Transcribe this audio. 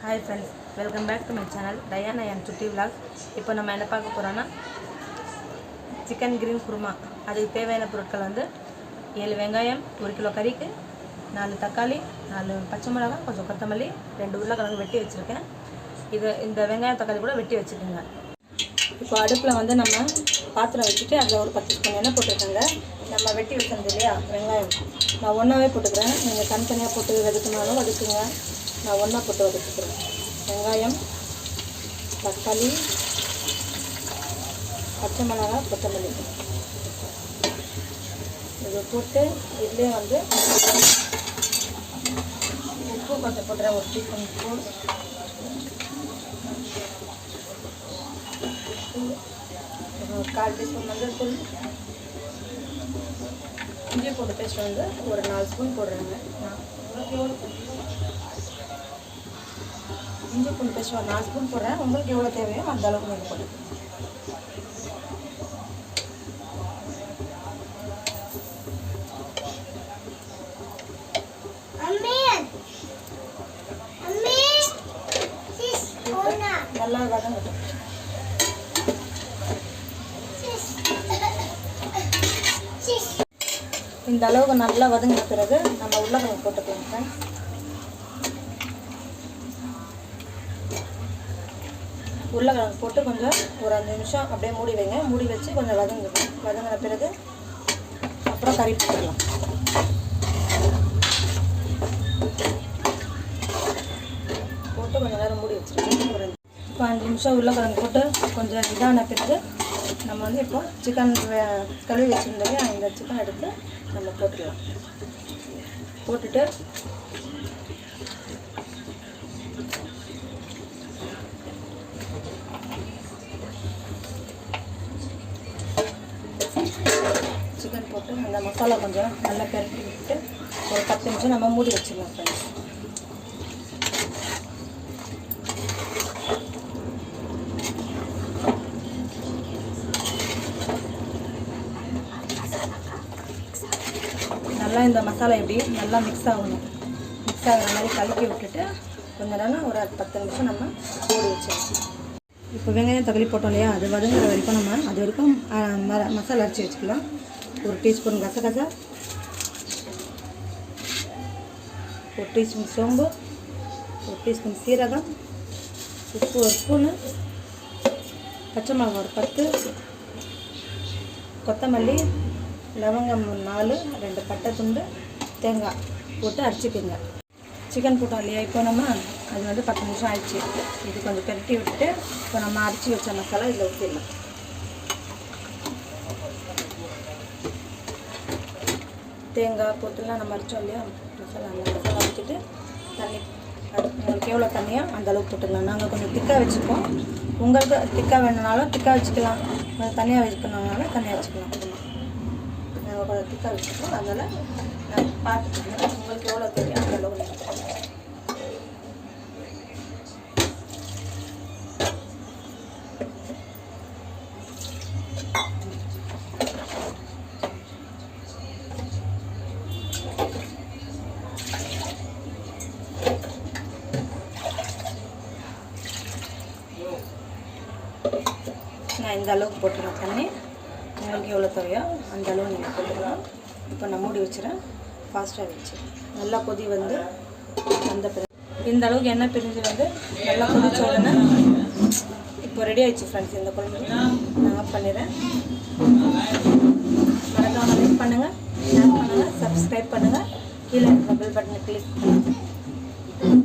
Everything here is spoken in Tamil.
Hi friends, welcome back to my channel Diana and Chutti Vlogs. இப்போ நம்ம என்ன பார்க்க போறோம்னா சிக்கன் கிரீன் குருமா. அதுக்கு தேவையான பொருட்கள் வந்து 7 வெங்காயம், 1 கிலோ கறிக்கு 4 தக்காளி, 4 பச்சை மிளகாய், கொஞ்சம் கொத்தமல்லி, 2 உருளைக்கிழங்கு வெட்டி வச்சிருக்கேன். இந்த வெங்காயம் தக்காளி கூட வெட்டி வச்சிருக்கேங்க. இப்போ அடுப்பில் வந்து நம்ம பாத்திரம் வச்சுட்டு அதில் ஒரு 10 ஸ்பூன் எண்ணெய் போட்டுருக்கேங்க. நம்ம வெட்டி வச்சிருந்தோம் இல்லையா வெங்காயம், நான் ஒன்றாவே போட்டுக்கிறேன். நீங்கள் தனித்தனியாக போட்டு வதக்கினாலும் வதக்குங்க. நான் ஒன்றா போட்டு வதக்கிக்கிறேன். வெங்காயம், தக்காளி, பச்சை மிளகாய், கொத்தமல்லி இது போட்டு இதுலேயே வந்து உப்பு கொஞ்சம் போட்டுறேன். 1 டீஸ்பூன் உப்பு, 1/4 டீஸ்பூன் மஞ்சள் தூள், இஞ்சி பூண்டு பேஸ்ட் வந்து ஒரு 4 ஸ்பூன் போடுறேங்க. இஞ்சி பூண்டு பேஸ்ட் ஒரு 4 ஸ்பூன் போடுறேன். உங்களுக்கு எவ்வளோ தேவையோ அந்த அளவுக்கு நீங்கள் போட்டுக்கோங்க. நல்லா வதங்கட்டும். இந்த அளவுக்கு நல்லா வதங்கின பிறகு நம்ம உருளைக்கிழங்கு போட்டுக்கலாம். உருளைக்கிழங்கு போட்டு கொஞ்சம் ஒரு 5 நிமிஷம் அப்படியே மூடி வைங்க. மூடி வச்சு கொஞ்சம் வதங்கின பிறகு அப்புறம் கறி போட்டுக்கலாம். போட்டு கொஞ்சம் நேரம் மூடி வச்சுருக்கேன். ஒரு 5 நிமிஷம் உருளைக்கிழங்கு போட்டு கொஞ்சம் இதான பிறகு நம்ம வந்து இப்போ சிக்கன் கழுவி வச்சுருந்தோமே அந்த சிக்கன் எடுத்து நம்ம போட்டுக்கலாம். போட்டுட்டு சிக்கன் போட்டு அந்த மசாலா கொஞ்சம் நல்லா பெரட்டி விட்டு ஒரு 10 நிமிஷம் நம்ம மூடி வச்சிடலாம் ஃப்ரெண்ட்ஸ். நல்லா இந்த மசாலா எப்படி நல்லா மிக்ஸ் ஆகணும். மிக்ஸ் ஆகிற மாதிரி கலக்கி விட்டுட்டு கொஞ்ச நேரம் ஒரு 10 நிமிஷம் நம்ம மூடி வச்சிடலாம். இப்போ வெங்காயம் தக்காளி போட்டோம் இல்லையா, அது வதங்குற வரைக்கும் நம்ம அது வரைக்கும் மசாலா அரைச்சி வச்சுக்கலாம். 1 டீஸ்பூன் கசகசா, 1 டீஸ்பூன் சோம்பு, 1 டீஸ்பூன் சீரகம், உப்பு 1 ஸ்பூனு, பச்சை மிளகாய் ஒரு 10, கொத்தமல்லி, லவங்கம் 4, 2 பட்டை துண்டு, தேங்காய் போட்டு அரைச்சிக்கோங்க. சிக்கன் போட்டோம் இல்லையா, இப்போ நம்ம அது வந்து 10 நிமிஷம் ஆயிடுச்சு. இது கொஞ்சம் பெரட்டி விட்டுட்டு இப்போ நம்ம அரைச்சி வச்ச மசாலா இதில் ஊற்றிடலாம். தேங்காய் போட்டுலாம் நம்ம அரைச்சோம் இல்லையா மசாலா, அந்த மசாலா வச்சுட்டு தண்ணி உங்களுக்கு எவ்வளோ தண்ணியோ அந்த அளவுக்கு போட்டுக்கலாம். நாங்கள் கொஞ்சம் திக்காக வச்சுப்போம். உங்களுக்கு திக்காக வேணுனாலும் திக்காக வச்சுக்கலாம், கொஞ்சம் தனியாக வச்சுக்கணுனாலும் தனியாக வச்சுக்கலாம். நாங்கள் கொஞ்சம் திக்காக வச்சுப்போம். அதனால் நான் பார்த்துக்கலாம் உங்களுக்கு எவ்வளோ தேவையோ அந்த அளவு. நான் இந்த அளவுக்கு போட்டுக்கலாம் தண்ணி. உங்களுக்கு எவ்வளோ தேவையோ அந்த அளவு நீங்கள் போட்டுக்கலாம். இப்போ நான் மூடி வச்சுறேன். ஃபாஸ்ட்டாக வச்சு நல்லா கொதி வந்து அந்த இந்த அளவுக்கு எண்ணெய் பிரிஞ்சு வந்து நல்லா கொதிச்ச உடனே இப்போ ரெடி ஆகிடுச்சு ஃப்ரெண்ட்ஸ். இந்த குழம்பு நான் ஆஃப் பண்ணிடுறேன். மறக்காமல் லைக் பண்ணுங்கள், ஷேர் பண்ணுங்கள், சப்ஸ்கிரைப் பண்ணுங்கள், கீழே இருக்கிற பெல் பட்டனை கிளிக் பண்ணுங்கள்.